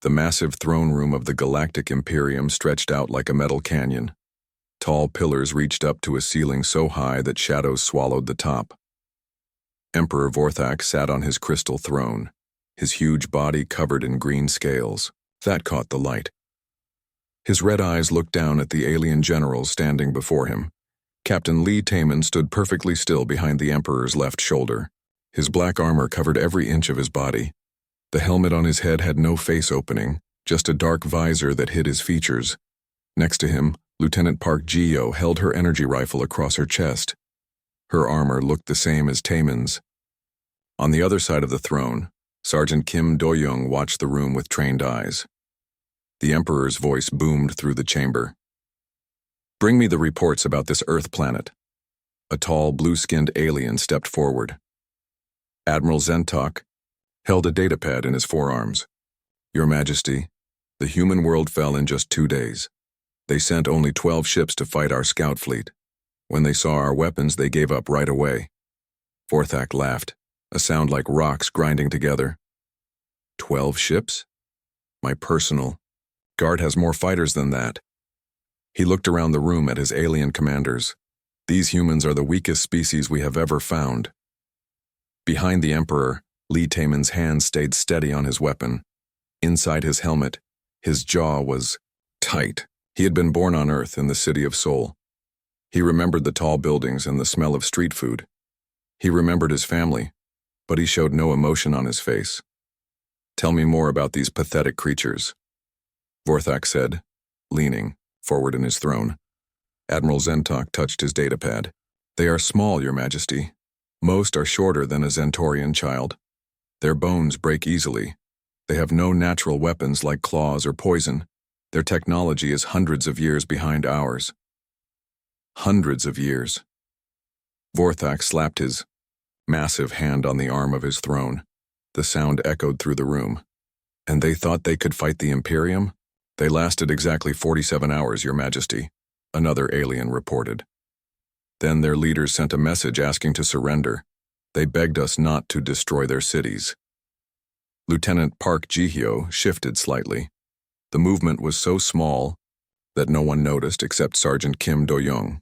The massive throne room of the Galactic Imperium stretched out like a metal canyon. Tall pillars reached up to a ceiling so high that shadows swallowed the top. Emperor Vorthak sat on his crystal throne, his huge body covered in green scales. That caught the light. His red eyes looked down at the alien generals standing before him. Captain Lee Taman stood perfectly still behind the Emperor's left shoulder. His black armor covered every inch of his body. The helmet on his head had no face opening, just a dark visor that hid his features. Next to him, Lieutenant Park Ji-yo held her energy rifle across her chest. Her armor looked the same as Taman's. On the other side of the throne, Sergeant Kim Do-young watched the room with trained eyes. The Emperor's voice boomed through the chamber. "Bring me the reports about this Earth planet." A tall, blue-skinned alien stepped forward. Admiral Zentok held a datapad in his forearms. "Your Majesty, the human world fell in just 2 days. They sent only 12 ships to fight our scout fleet. When they saw our weapons, they gave up right away." Vorthak laughed, a sound like rocks grinding together. 12 ships? My personal guard has more fighters than that. He looked around the room at his alien commanders. "These humans are the weakest species we have ever found." Behind the Emperor, Lee Taman's hand stayed steady on his weapon. Inside his helmet, his jaw was tight. He had been born on Earth in the city of Seoul. He remembered the tall buildings and the smell of street food. He remembered his family, but he showed no emotion on his face. "Tell me more about these pathetic creatures," Vorthak said, leaning forward in his throne. Admiral Zentok touched his datapad. "They are small, Your Majesty. Most are shorter than a Zentorian child. Their bones break easily. They have no natural weapons like claws or poison. Their technology is hundreds of years behind ours." Hundreds of years. Vorthak slapped his massive hand on the arm of his throne. The sound echoed through the room. "And they thought they could fight the Imperium? They lasted exactly 47 hours, Your Majesty," another alien reported. "Then their leaders sent a message asking to surrender. They begged us not to destroy their cities." Lieutenant Park Ji-hyo shifted slightly. The movement was so small that no one noticed except Sergeant Kim Do-young.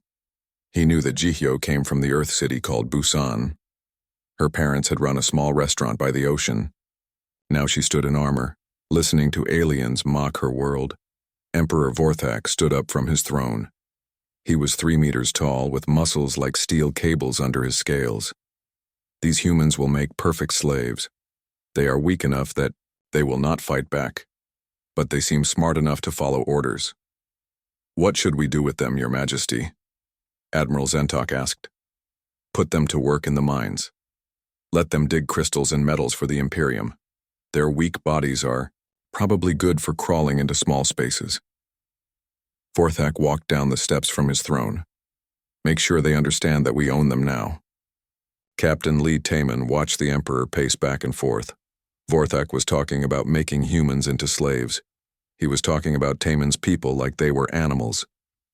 He knew that Ji-hyo came from the Earth city called Busan. Her parents had run a small restaurant by the ocean. Now she stood in armor, listening to aliens mock her world. Emperor Vorthak stood up from his throne. He was 3 meters tall, with muscles like steel cables under his scales. "These humans will make perfect slaves. They are weak enough that they will not fight back, but they seem smart enough to follow orders." "What should we do with them, Your Majesty?" Admiral Zentok asked. "Put them to work in the mines. Let them dig crystals and metals for the Imperium. Their weak bodies are probably good for crawling into small spaces." Vorthak walked down the steps from his throne. "Make sure they understand that we own them now." Captain Lee Taman watched the Emperor pace back and forth. Vorthak was talking about making humans into slaves. He was talking about Taman's people like they were animals.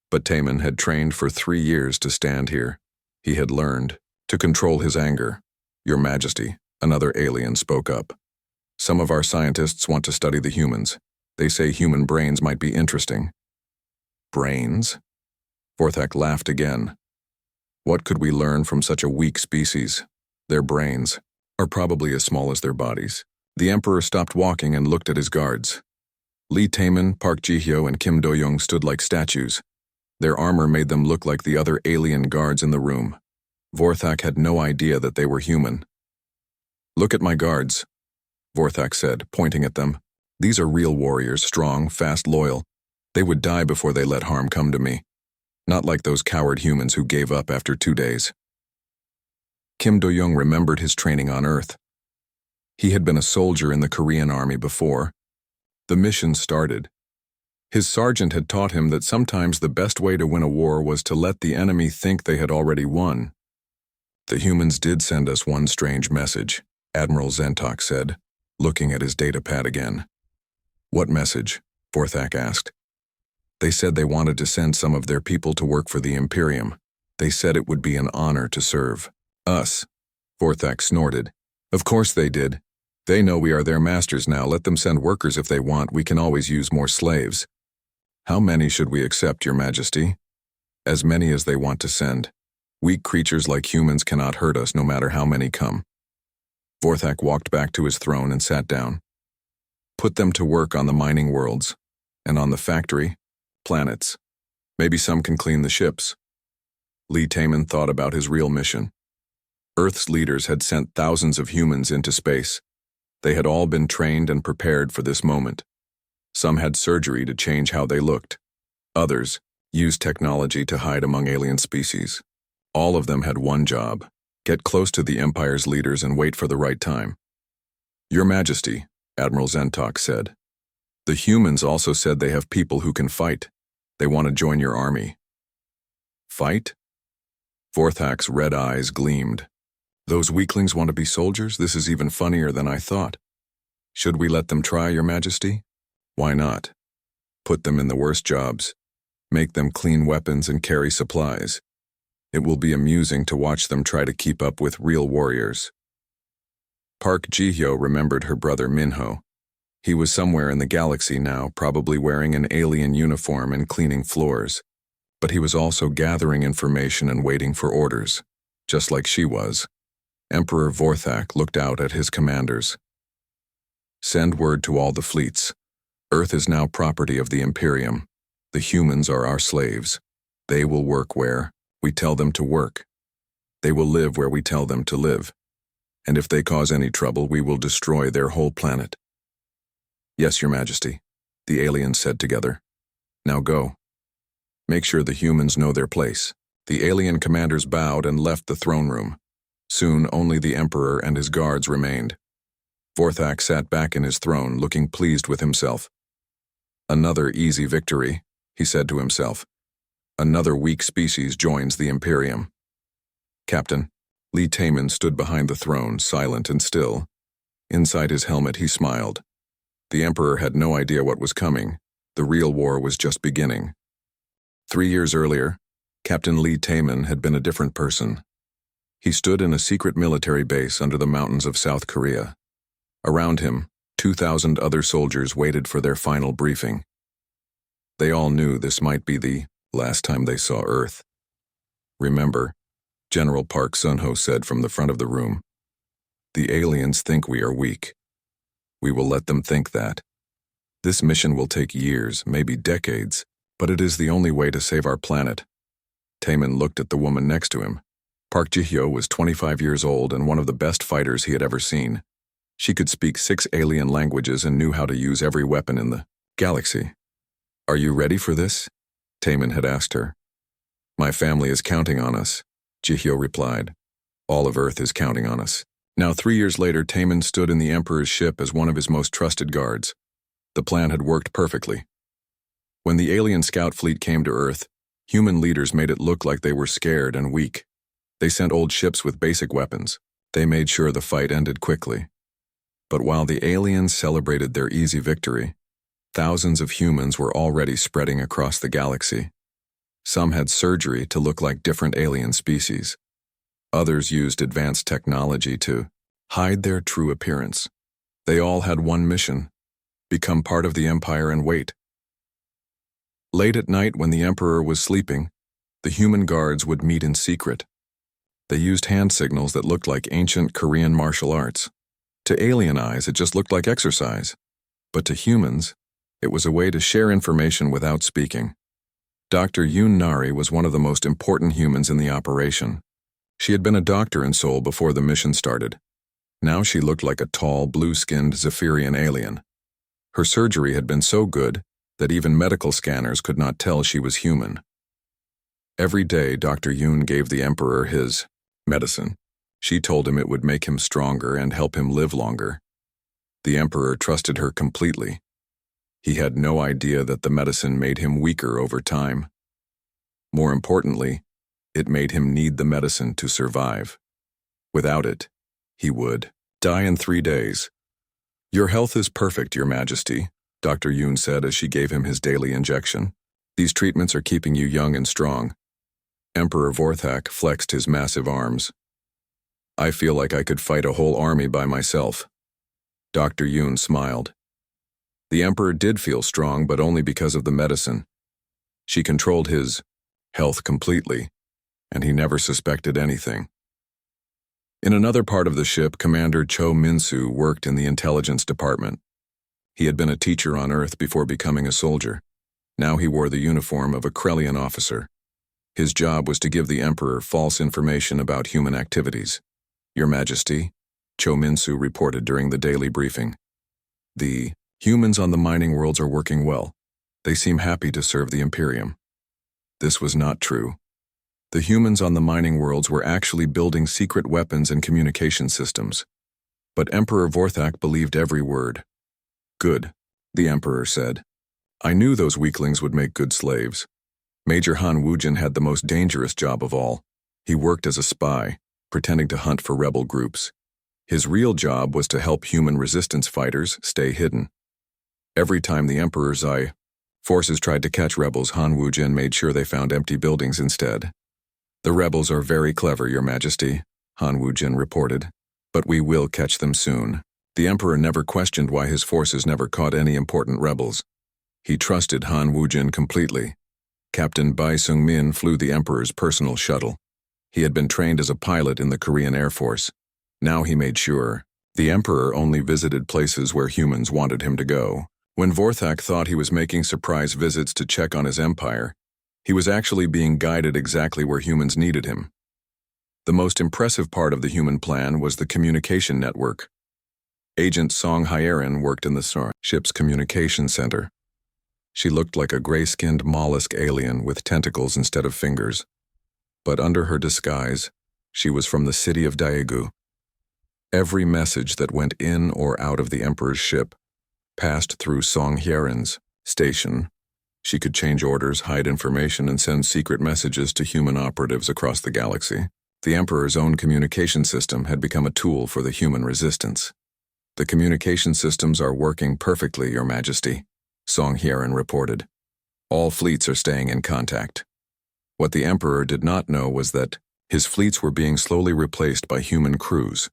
But Taman had trained for 3 years to stand here. He had learned to control his anger. "Your Majesty," another alien spoke up. "Some of our scientists want to study the humans. They say human brains might be interesting." "Brains?" Vorthak laughed again. "What could we learn from such a weak species? Their brains are probably as small as their bodies." The Emperor stopped walking and looked at his guards. Lee Taman, Park Ji-hyo, and Kim Do-young stood like statues. Their armor made them look like the other alien guards in the room. Vorthak had no idea that they were human. "Look at my guards," Vorthak said, pointing at them. "These are real warriors, strong, fast, loyal. They would die before they let harm come to me. Not like those coward humans who gave up after 2 days." Kim Do-young remembered his training on Earth. He had been a soldier in the Korean army before. The mission started. His sergeant had taught him that sometimes the best way to win a war was to let the enemy think they had already won. "The humans did send us one strange message," Admiral Zentok said, looking at his datapad again. "What message?" Vorthak asked. "They said they wanted to send some of their people to work for the Imperium. They said it would be an honor to serve." "Us," Vorthak snorted. "Of course they did. They know we are their masters now. Let them send workers if they want. We can always use more slaves. How many should we accept, Your Majesty? As many as they want to send. Weak creatures like humans cannot hurt us no matter how many come. Vorthak walked back to his throne and sat down. Put them to work on the mining worlds, and on the factory, planets. Maybe some can clean the ships. Lee Taman thought about his real mission. Earth's leaders had sent thousands of humans into space. They had all been trained and prepared for this moment. Some had surgery to change how they looked. Others used technology to hide among alien species. All of them had one job: get close to the Empire's leaders and wait for the right time. Your Majesty, Admiral Zentok said. The humans also said they have people who can fight. They want to join your army. Fight? Vorthak's red eyes gleamed. Those weaklings want to be soldiers? This is even funnier than I thought. Should we let them try, Your Majesty? Why not? Put them in the worst jobs. Make them clean weapons and carry supplies. It will be amusing to watch them try to keep up with real warriors. Park Ji-hyo remembered her brother Minho. He was somewhere in the galaxy now, probably wearing an alien uniform and cleaning floors. But he was also gathering information and waiting for orders, just like she was. Emperor Vorthak looked out at his commanders. Send word to all the fleets. Earth is now property of the Imperium. The humans are our slaves. They will work where we tell them to work. They will live where we tell them to live. And if they cause any trouble, we will destroy their whole planet. Yes, Your Majesty, the aliens said together. Now go. Make sure the humans know their place. The alien commanders bowed and left the throne room. Soon only the Emperor and his guards remained. Vorthak sat back in his throne, looking pleased with himself. Another easy victory, he said to himself. Another weak species joins the Imperium. Captain, Lee Taman stood behind the throne, silent and still. Inside his helmet he smiled. The Emperor had no idea what was coming. The real war was just beginning. 3 years earlier, Captain Lee Taman had been a different person. He stood in a secret military base under the mountains of South Korea. Around him, 2,000 other soldiers waited for their final briefing. They all knew this might be the last time they saw Earth. Remember, General Park Sun-ho said from the front of the room, the aliens think we are weak. We will let them think that. This mission will take years, maybe decades, but it is the only way to save our planet. Taman looked at the woman next to him. Park Ji-hyo was 25 years old and one of the best fighters he had ever seen. She could speak 6 alien languages and knew how to use every weapon in the galaxy. Are you ready for this? Taman had asked her. My family is counting on us, Ji-hyo replied. All of Earth is counting on us. Now 3 years later, Taman stood in the Emperor's ship as one of his most trusted guards. The plan had worked perfectly. When the alien scout fleet came to Earth, human leaders made it look like they were scared and weak. They sent old ships with basic weapons. They made sure the fight ended quickly. But while the aliens celebrated their easy victory, thousands of humans were already spreading across the galaxy. Some had surgery to look like different alien species. Others used advanced technology to hide their true appearance. They all had one mission: become part of the Empire and wait. Late at night, when the Emperor was sleeping, the human guards would meet in secret. They used hand signals that looked like ancient Korean martial arts. To alien eyes, it just looked like exercise. But to humans, it was a way to share information without speaking. Dr. Yoon Nari was one of the most important humans in the operation. She had been a doctor in Seoul before the mission started. Now she looked like a tall, blue-skinned Zephyrian alien. Her surgery had been so good that even medical scanners could not tell she was human. Every day, Dr. Yoon gave the Emperor his medicine. She told him it would make him stronger and help him live longer. The Emperor trusted her completely. He had no idea that the medicine made him weaker over time. More importantly, it made him need the medicine to survive. Without it, he would die in 3 days. Your health is perfect, Your Majesty, Dr. Yoon said as she gave him his daily injection. These treatments are keeping you young and strong. Emperor Vorthak flexed his massive arms. I feel like I could fight a whole army by myself. Dr. Yoon smiled. The Emperor did feel strong, but only because of the medicine. She controlled his health completely, and he never suspected anything. In another part of the ship, Commander Cho Min-soo worked in the intelligence department. He had been a teacher on Earth before becoming a soldier. Now he wore the uniform of a Krellian officer. His job was to give the Emperor false information about human activities. Your Majesty, Cho Min-soo reported during the daily briefing. The humans on the mining worlds are working well. They seem happy to serve the Imperium. This was not true. The humans on the mining worlds were actually building secret weapons and communication systems. But Emperor Vorthak believed every word. Good, the Emperor said. I knew those weaklings would make good slaves. Major Han Wujin had the most dangerous job of all. He worked as a spy, pretending to hunt for rebel groups. His real job was to help human resistance fighters stay hidden. Every time the Emperor's forces tried to catch rebels, Han Wujin made sure they found empty buildings instead. The rebels are very clever, Your Majesty, Han Wujin reported, but we will catch them soon. The Emperor never questioned why his forces never caught any important rebels. He trusted Han Wujin completely. Captain Bai Sung-min flew the Emperor's personal shuttle. He had been trained as a pilot in the Korean Air Force. Now he made sure the Emperor only visited places where humans wanted him to go. When Vorthak thought he was making surprise visits to check on his empire, he was actually being guided exactly where humans needed him. The most impressive part of the human plan was the communication network. Agent Song Hyerin worked in the ship's communication center. She looked like a gray-skinned mollusk alien with tentacles instead of fingers. But under her disguise, she was from the city of Daegu. Every message that went in or out of the Emperor's ship passed through Song Hyerin's station. She could change orders, hide information, and send secret messages to human operatives across the galaxy. The Emperor's own communication system had become a tool for the human resistance. The communication systems are working perfectly, Your Majesty, Song Hyerin reported. All fleets are staying in contact. What the Emperor did not know was that his fleets were being slowly replaced by human crews.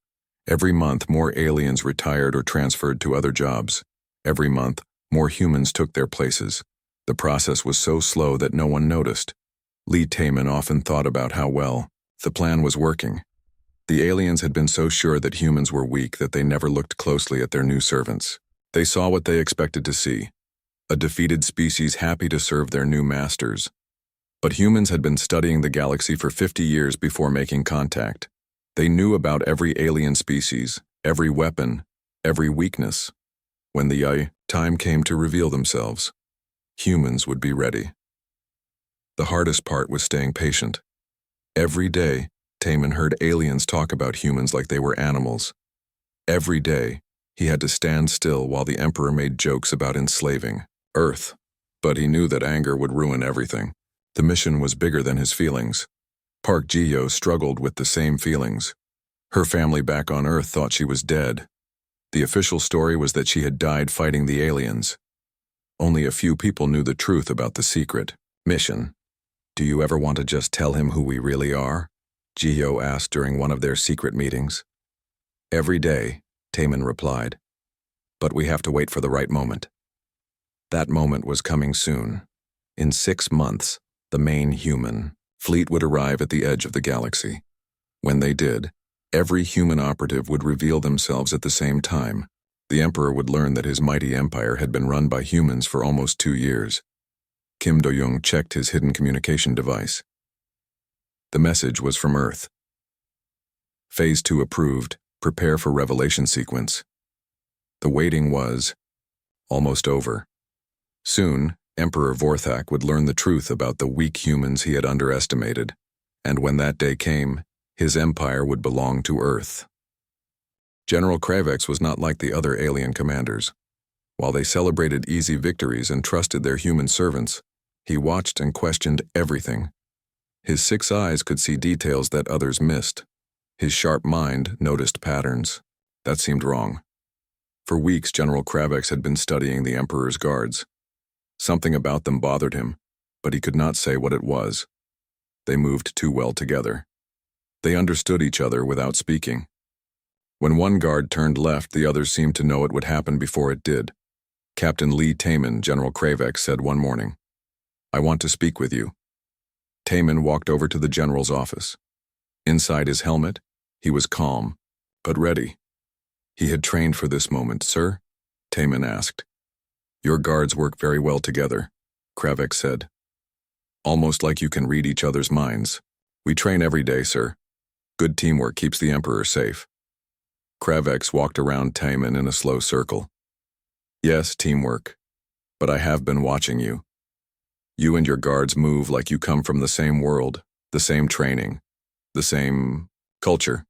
Every month, more aliens retired or transferred to other jobs. Every month, more humans took their places. The process was so slow that no one noticed. Lee Taemin often thought about how well the plan was working. The aliens had been so sure that humans were weak that they never looked closely at their new servants. They saw what they expected to see, a defeated species happy to serve their new masters. But humans had been studying the galaxy for 50 years before making contact. They knew about every alien species, every weapon, every weakness. When the time came to reveal themselves, humans would be ready. The hardest part was staying patient. Every day, Taemin heard aliens talk about humans like they were animals. Every day, he had to stand still while the Emperor made jokes about enslaving Earth. But he knew that anger would ruin everything. The mission was bigger than his feelings. Park Ji-yo struggled with the same feelings. Her family back on Earth thought she was dead. The official story was that she had died fighting the aliens. Only a few people knew the truth about the secret mission. Do you ever want to just tell him who we really are? Ji-yo asked during one of their secret meetings. Every day, Taemin replied. But we have to wait for the right moment. That moment was coming soon. In 6 months, the main human fleet would arrive at the edge of the galaxy. When they did, every human operative would reveal themselves at the same time. The Emperor would learn that his mighty empire had been run by humans for almost 2 years. Kim Do-young checked his hidden communication device. The message was from Earth. Phase 2 approved. Prepare for revelation sequence. The waiting was almost over. Soon, Emperor Vorthak would learn the truth about the weak humans he had underestimated, and when that day came, his empire would belong to Earth. General Kravex was not like the other alien commanders. While they celebrated easy victories and trusted their human servants, he watched and questioned everything. His 6 eyes could see details that others missed. His sharp mind noticed patterns. That seemed wrong. For weeks, General Kravex had been studying the Emperor's guards. Something about them bothered him, but he could not say what it was. They moved too well together. They understood each other without speaking. When one guard turned left, the others seemed to know it would happen before it did. Captain Lee Taman, General Kravex, said one morning, "I want to speak with you." Taman walked over to the general's office. Inside his helmet, he was calm, but ready. He had trained for this moment. "Sir?" Taman asked. "Your guards work very well together," Kravex said. "Almost like you can read each other's minds. We train every day, sir. Good teamwork keeps the Emperor safe." Kravex walked around Taman in a slow circle. "Yes, teamwork. But I have been watching you. You and your guards move like you come from the same world, the same training, the same culture."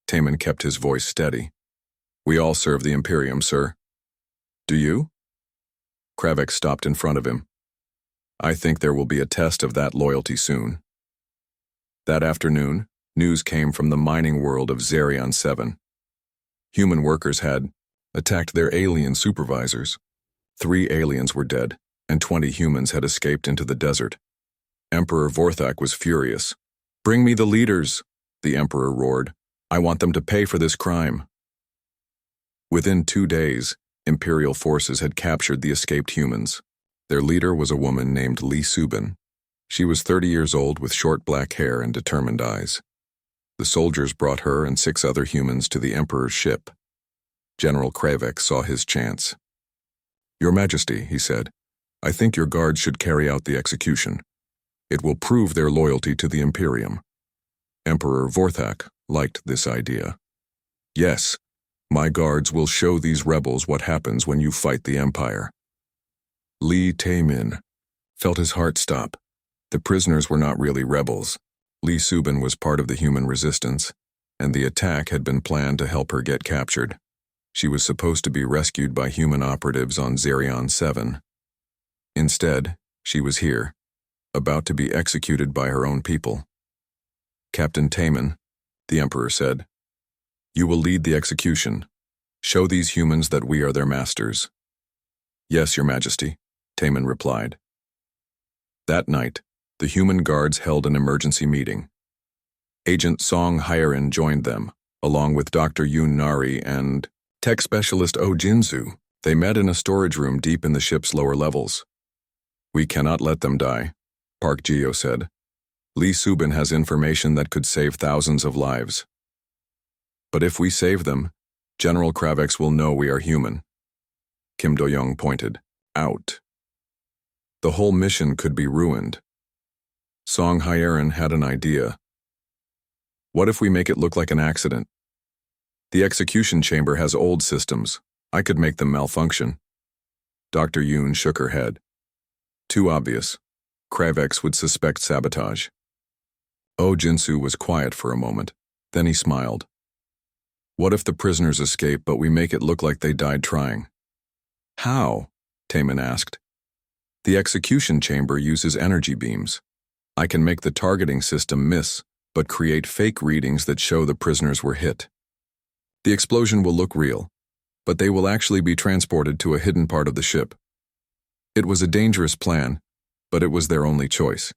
Taman kept his voice steady. "We all serve the Imperium, sir." "Do you?" Kravex stopped in front of him. "I think there will be a test of that loyalty soon." That afternoon, news came from the mining world of Zerion 7. Human workers had attacked their alien supervisors. 3 aliens were dead, and 20 humans had escaped into the desert. Emperor Vorthak was furious. "Bring me the leaders," the Emperor roared. "I want them to pay for this crime." Within 2 days, Imperial forces had captured the escaped humans. Their leader was a woman named Lee Subin. She was 30 years old with short black hair and determined eyes. The soldiers brought her and 6 other humans to the Emperor's ship. General Kravex saw his chance. "Your Majesty," he said, "I think your guards should carry out the execution. It will prove their loyalty to the Imperium." Emperor Vorthak liked this idea. "Yes, my guards will show these rebels what happens when you fight the Empire." Lee Tamin felt his heart stop. The prisoners were not really rebels. Lee Subin was part of the human resistance, and the attack had been planned to help her get captured. She was supposed to be rescued by human operatives on Zerion 7. Instead, she was here, about to be executed by her own people. "Captain Taman," the Emperor said, "you will lead the execution. Show these humans that we are their masters." "Yes, Your Majesty," Taman replied. That night, the human guards held an emergency meeting. Agent Song Hyerin joined them, along with Dr. Yoon Nari and tech specialist Oh Jinsu. They met in a storage room deep in the ship's lower levels. "We cannot let them die," Park Geo said. "Lee Subin has information that could save thousands of lives. But if we save them, General Kravex will know we are human." Kim Do-young pointed out. "The whole mission could be ruined." Song Hyerin had an idea. "What if we make it look like an accident? The execution chamber has old systems. I could make them malfunction." Dr. Yoon shook her head. "Too obvious. Kravex would suspect sabotage." Oh Jinsu was quiet for a moment. Then he smiled. "What if the prisoners escape, but we make it look like they died trying?" "How?" Taman asked. "The execution chamber uses energy beams. I can make the targeting system miss, but create fake readings that show the prisoners were hit. The explosion will look real, but they will actually be transported to a hidden part of the ship." It was a dangerous plan, but it was their only choice.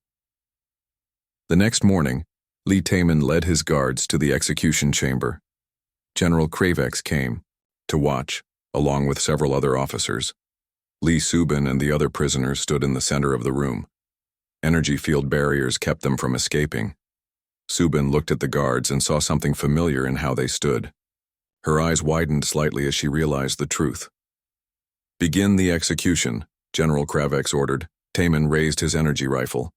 The next morning, Lee Taman led his guards to the execution chamber. General Kravex came to watch, along with several other officers. Lee Subin and the other prisoners stood in the center of the room. Energy field barriers kept them from escaping. Subin looked at the guards and saw something familiar in how they stood. Her eyes widened slightly as she realized the truth. "Begin the execution," General Kravex ordered. Taman raised his energy rifle.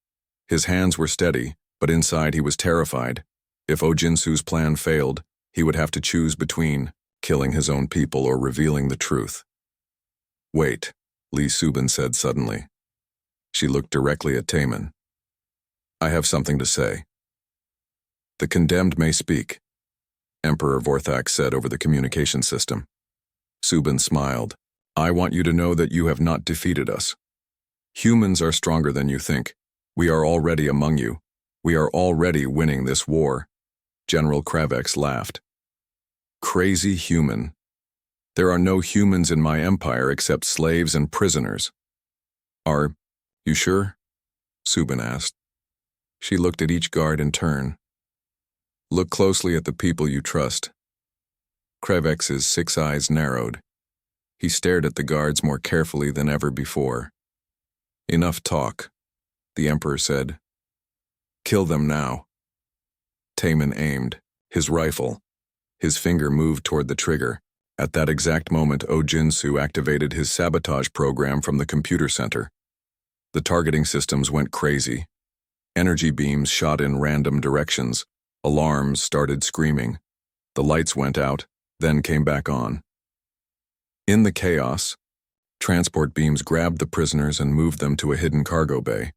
His hands were steady, but inside he was terrified. If Oh Jinsu's plan failed, he would have to choose between killing his own people or revealing the truth. "Wait," Lee Subin said suddenly. She looked directly at Taman. "I have something to say." "The condemned may speak," Emperor Vorthak said over the communication system. Subin smiled. "I want you to know that you have not defeated us. Humans are stronger than you think. We are already among you. We are already winning this war." General Kravex laughed. "Crazy human. There are no humans in my empire except slaves and prisoners." "Are you sure?" Subin asked. She looked at each guard in turn. "Look closely at the people you trust. Krevex's 6 eyes narrowed. He stared at the guards more carefully than ever before. "Enough talk," the Emperor said. "Kill them now." Taemin aimed, his rifle. His finger moved toward the trigger. At that exact moment, Ojinsu activated his sabotage program from the computer center. The targeting systems went crazy. Energy beams shot in random directions. Alarms started screaming. The lights went out, then came back on. In the chaos, transport beams grabbed the prisoners and moved them to a hidden cargo bay.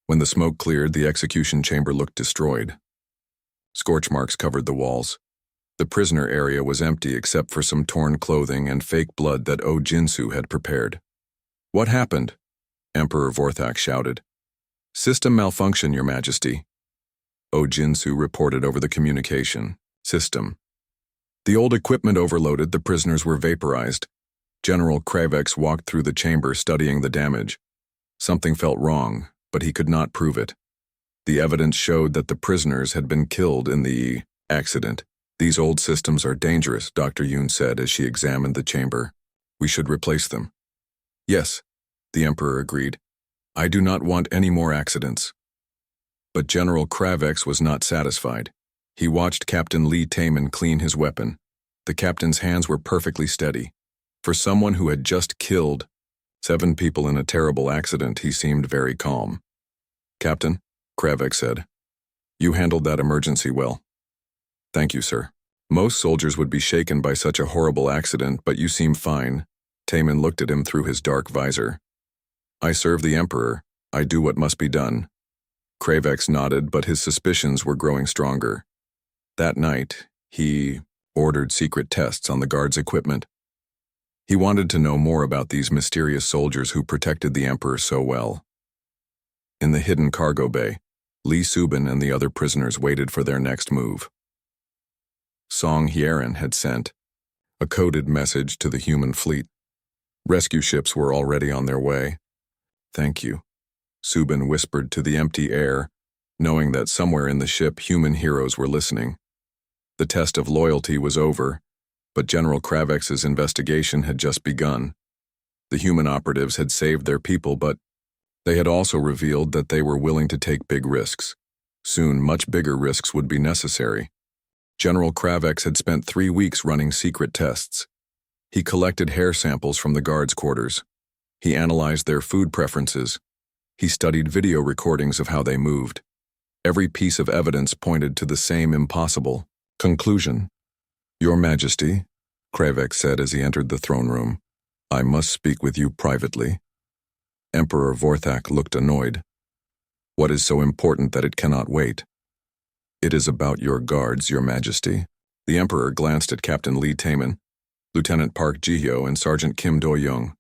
When the smoke cleared, the execution chamber looked destroyed. Scorch marks covered the walls. The prisoner area was empty except for some torn clothing and fake blood that Ojinsu had prepared. "What happened?" Emperor Vorthak shouted. "System malfunction, Your Majesty." Ojinsu reported over the communication system. The old equipment overloaded, the prisoners were vaporized. General Kravex walked through the chamber studying the damage. Something felt wrong, but he could not prove it. The evidence showed that the prisoners had been killed in the accident. "These old systems are dangerous," Dr. Yoon said as she examined the chamber. "We should replace them." "Yes," the Emperor agreed. "I do not want any more accidents." But General Kravex was not satisfied. He watched Captain Lee Taemin clean his weapon. The captain's hands were perfectly steady. For someone who had just killed 7 people in a terrible accident, he seemed very calm. "Captain," Kravex said, "you handled that emergency well." "Thank you, sir. Most soldiers would be shaken by such a horrible accident, but you seem fine." Taemin looked at him through his dark visor. "I serve the Emperor. I do what must be done." Kravex nodded, but his suspicions were growing stronger. That night, he ordered secret tests on the guards' equipment. He wanted to know more about these mysterious soldiers who protected the Emperor so well. In the hidden cargo bay, Lee Subin and the other prisoners waited for their next move. Song Hyerin had sent a coded message to the human fleet. Rescue ships were already on their way. "Thank you," Subin whispered to the empty air, knowing that somewhere in the ship human heroes were listening. The test of loyalty was over, but General Kravex's investigation had just begun. The human operatives had saved their people, but they had also revealed that they were willing to take big risks. Soon, much bigger risks would be necessary. General Kravex had spent 3 weeks running secret tests. He collected hair samples from the guards' quarters. He analyzed their food preferences. He studied video recordings of how they moved. Every piece of evidence pointed to the same impossible conclusion. "Your Majesty," Kravex said as he entered the throne room, "I must speak with you privately." Emperor Vorthak looked annoyed. "What is so important that it cannot wait?" "It is about your guards, Your Majesty." The Emperor glanced at Captain Lee Taemin, Lieutenant Park Ji-hyo, and Sergeant Kim Do-young.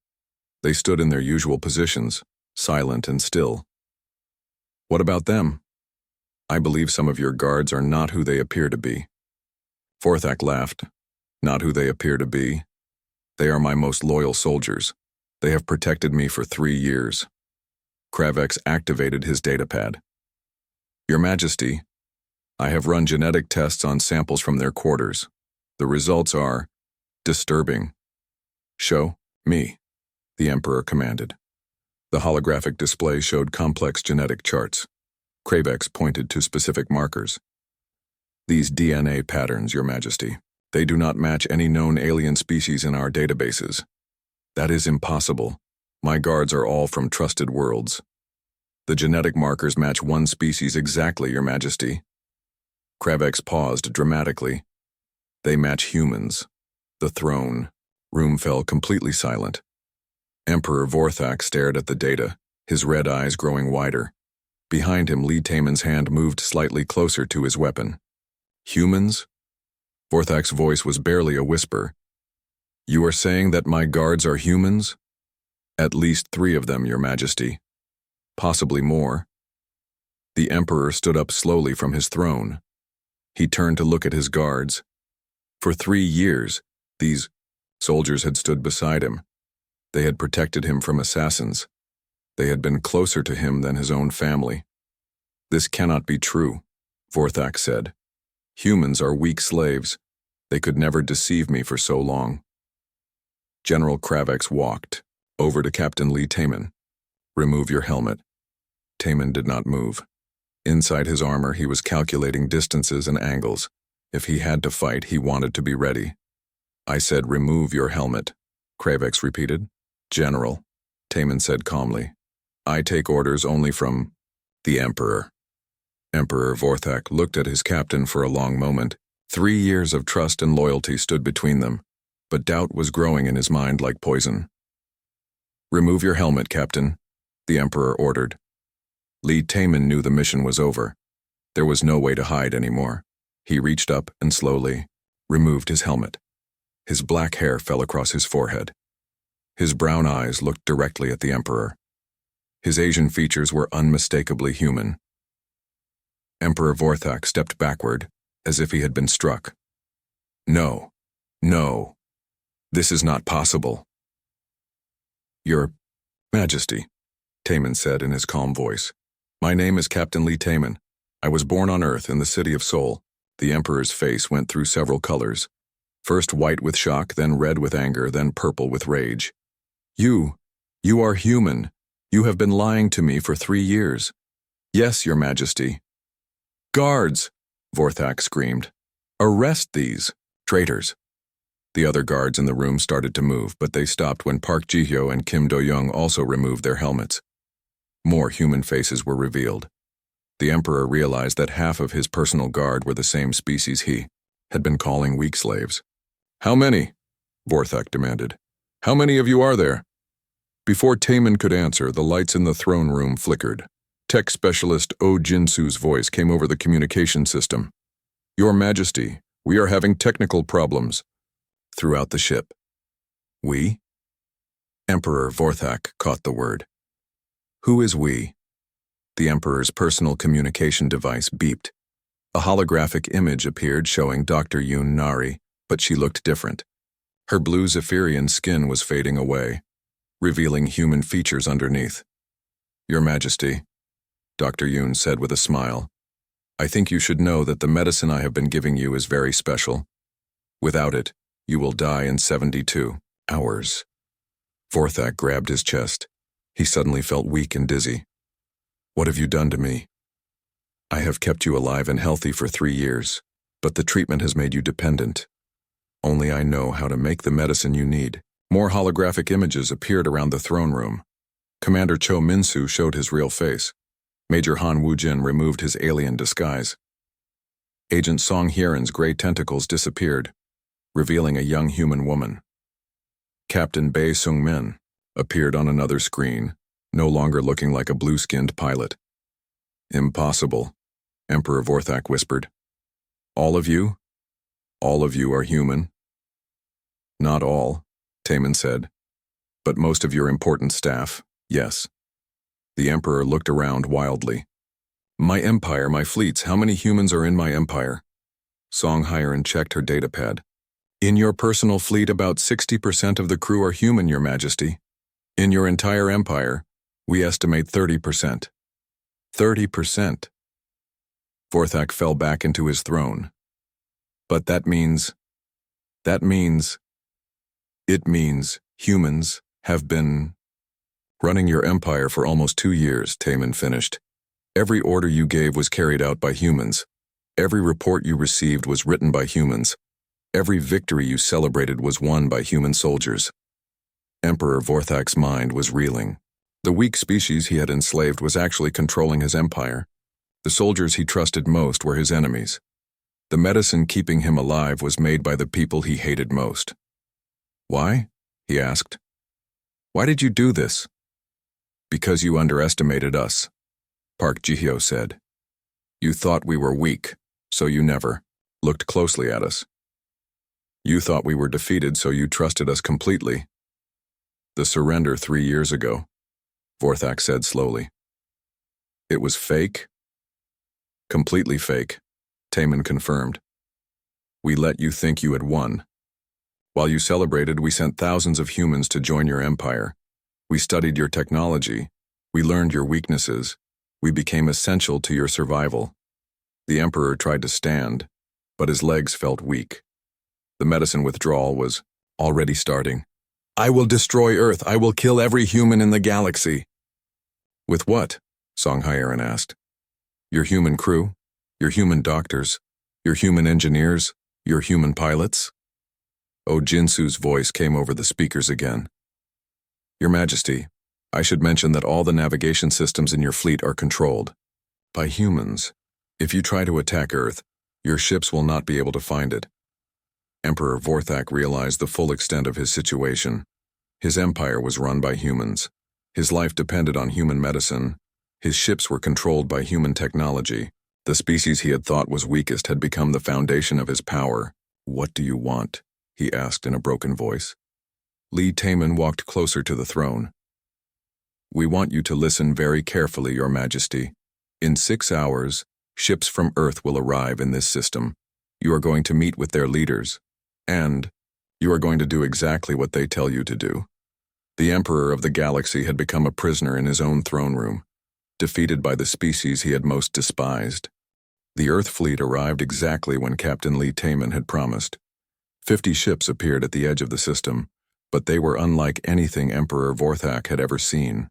They stood in their usual positions, silent and still. "What about them?" "I believe some of your guards are not who they appear to be." Vorthak laughed. "Not who they appear to be. They are my most loyal soldiers. They have protected me for 3 years. Kravex activated his datapad. "Your Majesty, I have run genetic tests on samples from their quarters. The results are disturbing." "Show me," the Emperor commanded. The holographic display showed complex genetic charts. Kravex pointed to specific markers. "These DNA patterns, Your Majesty, they do not match any known alien species in our databases." "That is impossible. My guards are all from trusted worlds." "The genetic markers match one species exactly, Your Majesty." Kravex paused dramatically. "They match humans." The throne room fell completely silent. Emperor Vorthak stared at the data, his red eyes growing wider. Behind him, Lee Taemin's hand moved slightly closer to his weapon. "Humans?" Vorthak's voice was barely a whisper. "You are saying that my guards are humans?" "At least 3 of them, Your Majesty. Possibly more." The Emperor stood up slowly from his throne. He turned to look at his guards. For 3 years, these soldiers had stood beside him. They had protected him from assassins. They had been closer to him than his own family. "This cannot be true," Vorthak said. "Humans are weak slaves. They could never deceive me for so long. General Kravex walked over to Captain Lee Taman. Remove your helmet. Taman did not move. Inside his armor, he was calculating distances and angles. If he had to fight, he wanted to be ready. I said, remove your helmet, Kravex repeated. General, Taman said calmly. I take orders only from the Emperor. Emperor Vorthak looked at his captain for a long moment. 3 years of trust and loyalty stood between them, but doubt was growing in his mind like poison. Remove your helmet, Captain, the Emperor ordered. Lee Taman knew the mission was over. There was no way to hide anymore. He reached up and slowly removed his helmet. His black hair fell across his forehead. His brown eyes looked directly at the Emperor. His Asian features were unmistakably human. Emperor Vorthak stepped backward, as if he had been struck. No, no, this is not possible. Your Majesty, Taman said in his calm voice. My name is Captain Lee Taman. I was born on Earth in the city of Seoul. The Emperor's face went through several colors. First white with shock, then red with anger, then purple with rage. You are human. You have been lying to me for 3 years. Yes, Your Majesty. Guards, Vorthak screamed. Arrest these traitors. The other guards in the room started to move, but they stopped when Park Ji-hyo and Kim Do-young also removed their helmets. More human faces were revealed. The Emperor realized that half of his personal guard were the same species he had been calling weak slaves. How many? Vorthak demanded. How many of you are there? Before Taman could answer, the lights in the throne room flickered. Tech specialist Oh Jinsu's voice came over the communication system. Your Majesty, we are having technical problems. Throughout the ship. We? Emperor Vorthak caught the word. Who is we? The Emperor's personal communication device beeped. A holographic image appeared showing Dr. Yoon Nari, but she looked different. Her blue Zephyrian skin was fading away, revealing human features underneath. Your Majesty, Dr. Yoon said with a smile, I think you should know that the medicine I have been giving you is very special. Without it, you will die in 72 hours. Vorthak grabbed his chest. He suddenly felt weak and dizzy. What have you done to me? I have kept you alive and healthy for 3 years, but the treatment has made you dependent. Only I know how to make the medicine you need. More holographic images appeared around the throne room. Commander Cho Min-soo showed his real face. Major Han Woo-jin removed his alien disguise. Agent Song Hyeon's gray tentacles disappeared, revealing a young human woman. Captain Bae Sung-min appeared on another screen, no longer looking like a blue-skinned pilot. Impossible, Emperor Vorthak whispered. All of you? All of you are human? Not all, Taman said, but most of your important staff, yes. The Emperor looked around wildly. My empire, my fleets, how many humans are in my empire? Song Hyeon checked her datapad. In your personal fleet, about 60% of the crew are human, Your Majesty. In your entire empire, we estimate 30%. 30%. Vorthak fell back into his throne. But it means humans have been running your empire for almost 2 years, Taman finished. Every order you gave was carried out by humans. Every report you received was written by humans. Every victory you celebrated was won by human soldiers. Emperor Vorthak's mind was reeling. The weak species he had enslaved was actually controlling his empire. The soldiers he trusted most were his enemies. The medicine keeping him alive was made by the people he hated most. Why? He asked. Why did you do this? Because you underestimated us, Park Ji-hyo said. You thought we were weak, so you never looked closely at us. You thought we were defeated, so you trusted us completely. The surrender 3 years ago, Vorthak said slowly. It was fake? Completely fake, Taman confirmed. We let you think you had won. While you celebrated, we sent thousands of humans to join your empire. We studied your technology. We learned your weaknesses. We became essential to your survival. The Emperor tried to stand, but his legs felt weak. The medicine withdrawal was already starting. "I will destroy Earth. I will kill every human in the galaxy." "With what?" Song Hyerin asked. "Your human crew? Your human doctors? Your human engineers? Your human pilots?" Oh Jinsu's voice came over the speakers again. "Your Majesty, I should mention that all the navigation systems in your fleet are controlled by humans. If you try to attack Earth, your ships will not be able to find it." Emperor Vorthak realized the full extent of his situation. His empire was run by humans. His life depended on human medicine. His ships were controlled by human technology. The species he had thought was weakest had become the foundation of his power. "What do you want?" he asked in a broken voice. Lee Taman walked closer to the throne. "We want you to listen very carefully, Your Majesty. In 6 hours, ships from Earth will arrive in this system. You are going to meet with their leaders, and you are going to do exactly what they tell you to do." The Emperor of the Galaxy had become a prisoner in his own throne room, defeated by the species he had most despised. The Earth fleet arrived exactly when Captain Lee Taman had promised. 50 ships appeared at the edge of the system, but they were unlike anything Emperor Vorthak had ever seen.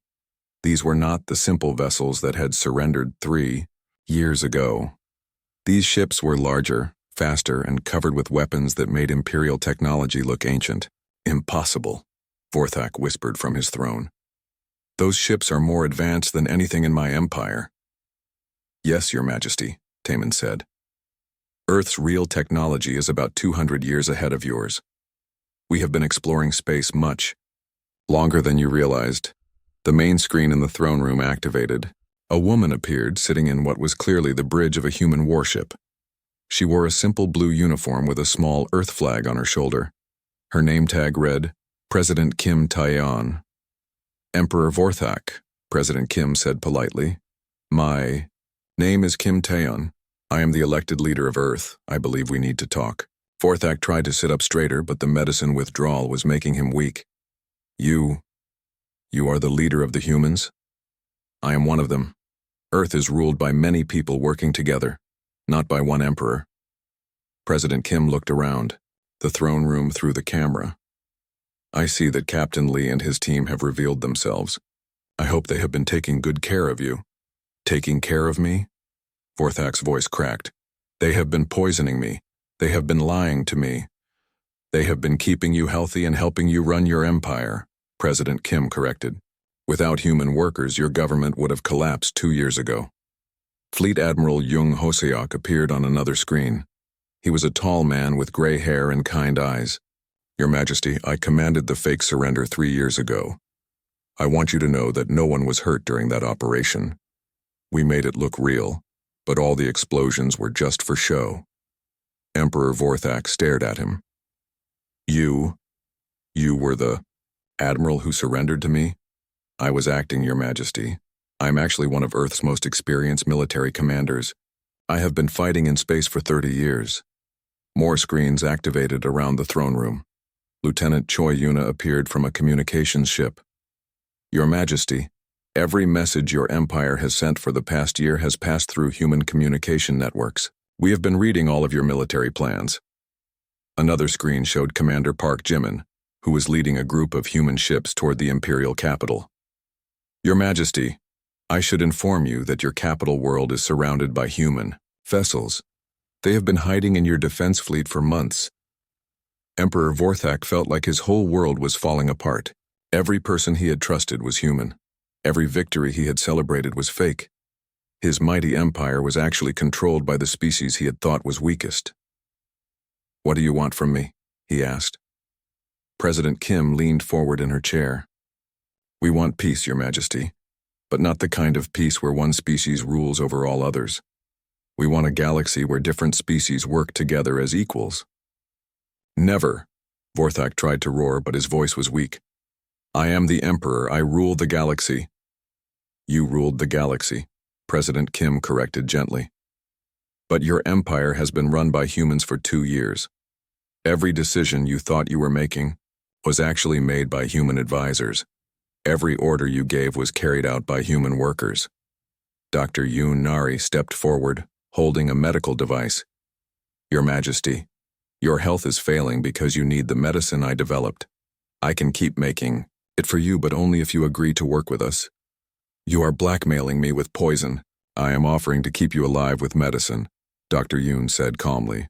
These were not the simple vessels that had surrendered 3 years ago. These ships were larger, faster, and covered with weapons that made Imperial technology look ancient. "Impossible," Vorthak whispered from his throne. "Those ships are more advanced than anything in my empire." "Yes, Your Majesty," Taman said. "Earth's real technology is about 200 years ahead of yours. We have been exploring space much longer than you realized." The main screen in the throne room activated. A woman appeared, sitting in what was clearly the bridge of a human warship. She wore a simple blue uniform with a small Earth flag on her shoulder. Her name tag read, President Kim Taeyeon. "Emperor Vorthak," President Kim said politely. "My name is Kim Taeyeon. I am the elected leader of Earth. I believe we need to talk." Vorthak tried to sit up straighter, but the medicine withdrawal was making him weak. You are the leader of the humans?" "I am one of them. Earth is ruled by many people working together, not by one emperor." President Kim looked around, the throne room through the camera. "I see that Captain Lee and his team have revealed themselves. I hope they have been taking good care of you." "Taking care of me?" Vorthak's voice cracked. "They have been poisoning me. They have been lying to me. They have been keeping you healthy and helping you run your empire," President Kim corrected. "Without human workers, your government would have collapsed 2 years ago." Fleet Admiral Jung Hoseok appeared on another screen. He was a tall man with gray hair and kind eyes. "Your Majesty, I commanded the fake surrender 3 years ago. I want you to know that no one was hurt during that operation. We made it look real, but all the explosions were just for show." Emperor Vorthak stared at him. You were the Admiral who surrendered to me?" "I was acting, Your Majesty. I am actually one of Earth's most experienced military commanders. I have been fighting in space for 30 years. More screens activated around the throne room. Lieutenant Choi Yuna appeared from a communications ship. "Your Majesty, every message your empire has sent for the past year has passed through human communication networks. We have been reading all of your military plans." Another screen showed Commander Park Jimin, who was leading a group of human ships toward the Imperial capital. "Your Majesty, I should inform you that your capital world is surrounded by human vessels. They have been hiding in your defense fleet for months." Emperor Vorthak felt like his whole world was falling apart. Every person he had trusted was human. Every victory he had celebrated was fake. His mighty empire was actually controlled by the species he had thought was weakest. "What do you want from me?" he asked. President Kim leaned forward in her chair. "We want peace, Your Majesty, but not the kind of peace where one species rules over all others. We want a galaxy where different species work together as equals." "Never," Vorthak tried to roar, but his voice was weak. "I am the Emperor. I rule the galaxy." "You ruled the galaxy," President Kim corrected gently. "But your empire has been run by humans for 2 years. Every decision you thought you were making was actually made by human advisors. Every order you gave was carried out by human workers." Dr. Yoon Nari stepped forward, holding a medical device. "Your Majesty, Your health is failing because you need the medicine I developed. I can keep making it for you, but only if you agree to work with us. You are blackmailing me with poison. I am offering to keep you alive with medicine, Dr. Yoon said calmly.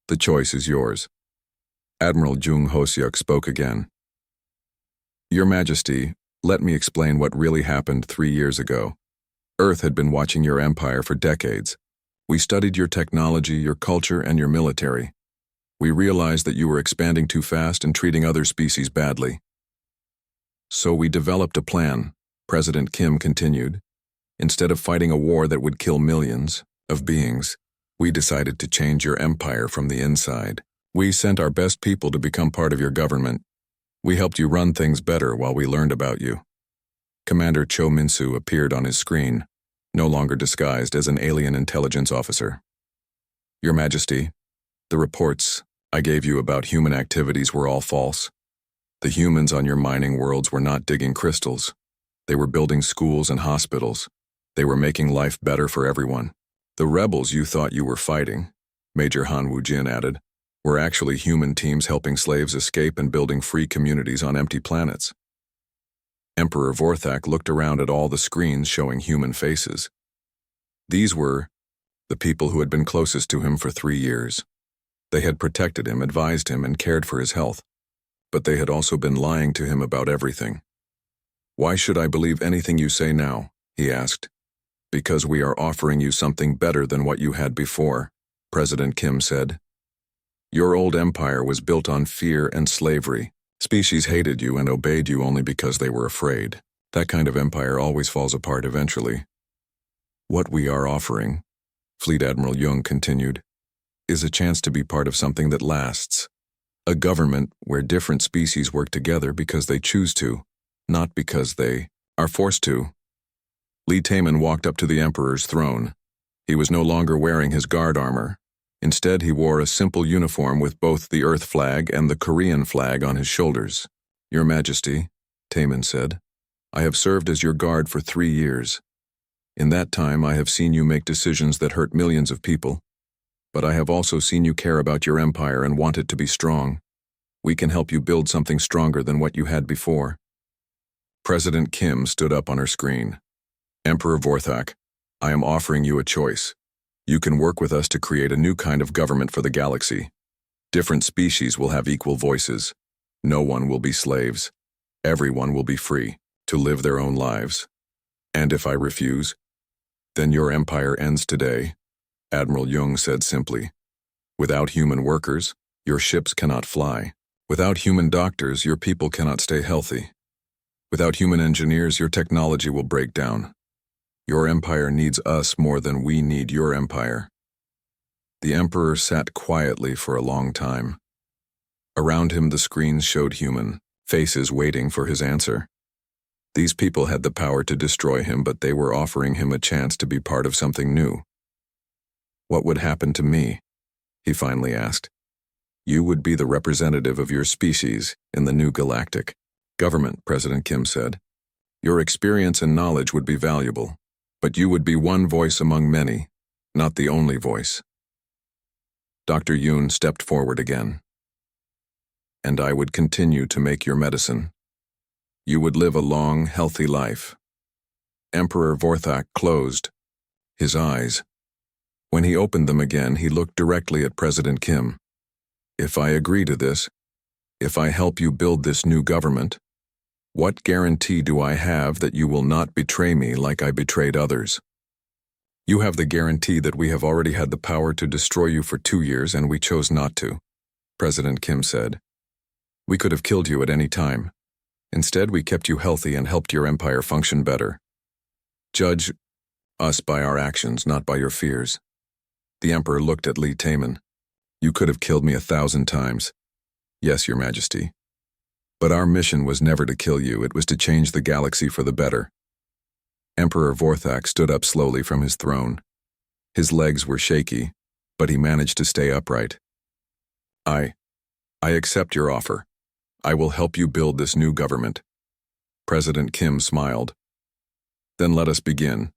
The choice is yours. Admiral Jung Hoseok spoke again. Your Majesty, let me explain what really happened 3 years ago. Earth had been watching your empire for decades. We studied your technology, your culture, and your military. We realized that you were expanding too fast and treating other species badly. So we developed a plan, President Kim continued. Instead of fighting a war that would kill millions of beings, we decided to change your empire from the inside. We sent our best people to become part of your government. We helped you run things better while we learned about you. Commander Cho Min-soo appeared on his screen, no longer disguised as an alien intelligence officer. Your Majesty, the reports I gave you about human activities were all false. The humans on your mining worlds were not digging crystals. They were building schools and hospitals. They were making life better for everyone. The rebels you thought you were fighting, Major Han Woo-jin added, were actually human teams helping slaves escape and building free communities on empty planets. Emperor Vorthak looked around at all the screens showing human faces. These were the people who had been closest to him for 3 years. They had protected him, advised him, and cared for his health. But they had also been lying to him about everything. Why should I believe anything you say now? He asked. Because we are offering you something better than what you had before, President Kim said. Your old empire was built on fear and slavery. Species hated you and obeyed you only because they were afraid. That kind of empire always falls apart eventually. What we are offering, Fleet Admiral Jung continued, is a chance to be part of something that lasts. A government where different species work together because they choose to, not because they are forced to. Lee Taemin walked up to the Emperor's throne. He was no longer wearing his guard armor. Instead, he wore a simple uniform with both the Earth flag and the Korean flag on his shoulders. Your Majesty, Taemin said, I have served as your guard for 3 years. In that time, I have seen you make decisions that hurt millions of people. But I have also seen you care about your empire and want it to be strong. We can help you build something stronger than what you had before. President Kim stood up on her screen. Emperor Vorthak, I am offering you a choice. You can work with us to create a new kind of government for the galaxy. Different species will have equal voices. No one will be slaves. Everyone will be free to live their own lives. And if I refuse, then your empire ends today, Admiral Jung said simply. Without human workers, your ships cannot fly. Without human doctors, your people cannot stay healthy. Without human engineers, your technology will break down. Your empire needs us more than we need your empire. The Emperor sat quietly for a long time. Around him, the screens showed human faces waiting for his answer. These people had the power to destroy him, but they were offering him a chance to be part of something new. What would happen to me? He finally asked. You would be the representative of your species in the new galactic government, President Kim said. Your experience and knowledge would be valuable, but you would be one voice among many, not the only voice. Dr. Yoon stepped forward again. And I would continue to make your medicine. You would live a long, healthy life. Emperor Vorthak closed his eyes. When he opened them again, he looked directly at President Kim. If I agree to this, if I help you build this new government, what guarantee do I have that you will not betray me like I betrayed others? You have the guarantee that we have already had the power to destroy you for 2 years and we chose not to, President Kim said. We could have killed you at any time. Instead, we kept you healthy and helped your empire function better. Judge us by our actions, not by your fears. The Emperor looked at Lee Taemin. You could have killed me 1,000 times. Yes, Your Majesty. But our mission was never to kill you, it was to change the galaxy for the better. Emperor Vorthak stood up slowly from his throne. His legs were shaky, but he managed to stay upright. I accept your offer. I will help you build this new government. President Kim smiled. Then let us begin.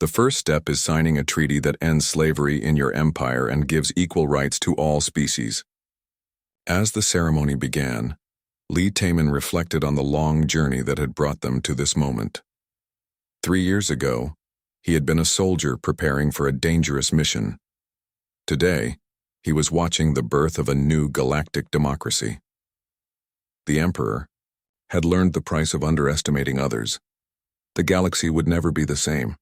The first step is signing a treaty that ends slavery in your empire and gives equal rights to all species. As the ceremony began, Lee Taman reflected on the long journey that had brought them to this moment. 3 years ago, he had been a soldier preparing for a dangerous mission. Today, he was watching the birth of a new galactic democracy. The Emperor had learned the price of underestimating others. The galaxy would never be the same.